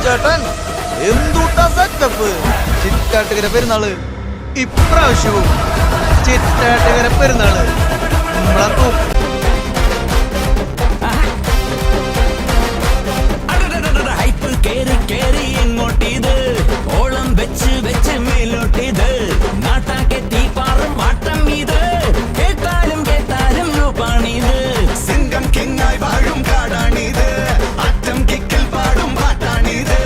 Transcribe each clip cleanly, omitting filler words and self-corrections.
ചേട്ടൻ എന്തുട്ടാ സെറ്റപ്പ്. ചിറ്റാട്ടുകര പെരുന്നാള് ഇപ്രാവശ്യവും ചിറ്റാട്ടുകര പെരുന്നാള് നമ്മളെ എങ്ങോട്ടിത് ഓളം വെച്ച് വെച്ച് മേലോട്ടിത് നാട്ടാക്കെ തീപ്പാറും മാട്ടം ഇത് കേട്ടാലും കേട്ടാലും രൂപാണിത് സിംഗം കിങ്ങായി വാഴും കാടാണിത് അറ്റം കിക്കിൽ പാടും പാട്ടാണിത്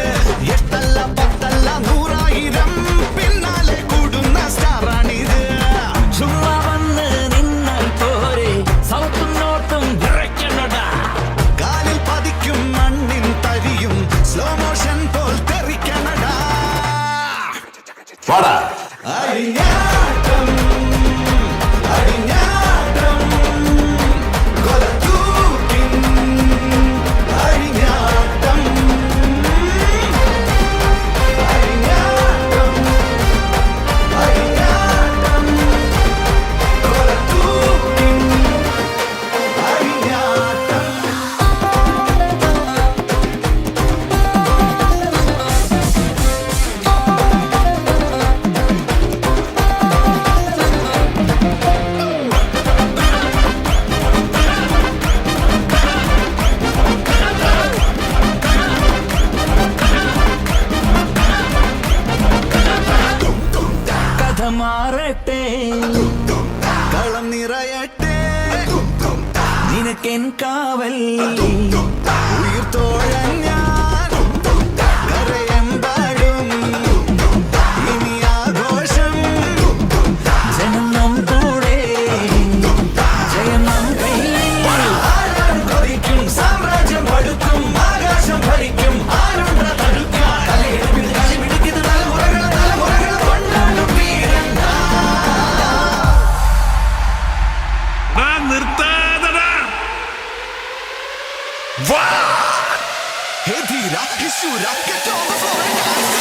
എട്ടല്ല പത്തല്ല 100,000 പിന്നാലെ കൂടുന്ന സ്റ്റാറാണിത് ചുമ്മാ വന്ന് നിന്നാൽ പോരെ സൗത്തും നോട്ടും വിറയ്ക്കണടാ കാലിൽ പതിക്കും മണ്ണിൻ തരിയും സ്ലോ മോഷൻ പോൽ തെറിക്കണടാ അഴിഞ്ഞാട്ടം അഴിഞ്ഞാട്ടം കൊലത്തൂക്കിൻ അഴിഞ്ഞാട്ടം അഴിഞ്ഞാട്ടം അഴിഞ്ഞാട്ടം കൊലത്തൂക്കിൻ അഴിഞ്ഞാട്ടം കഥ മാറട്ടെ കളം നിറയട്ടെ നിനക്കെൻ കാവൽ ഉയിർത്തോഴൻ ഞാൻ കരയെമ്പാടും ഇനി ആഘോഷം ജനം നം കൂടെ ജയം നം കയ്യിൽ കൊതിക്കും സാമ്രാജ്യം പടുക്കും ആകാശം ഭരിക്കും ആരുണ്ട തടുക്കാൻ കളി പിടിക്കുന്ന തലമുറകൾ കൊണ്ടാടും വീരൻ നിർത്താതടാ. Hey, Dira, it's you, get on the floor.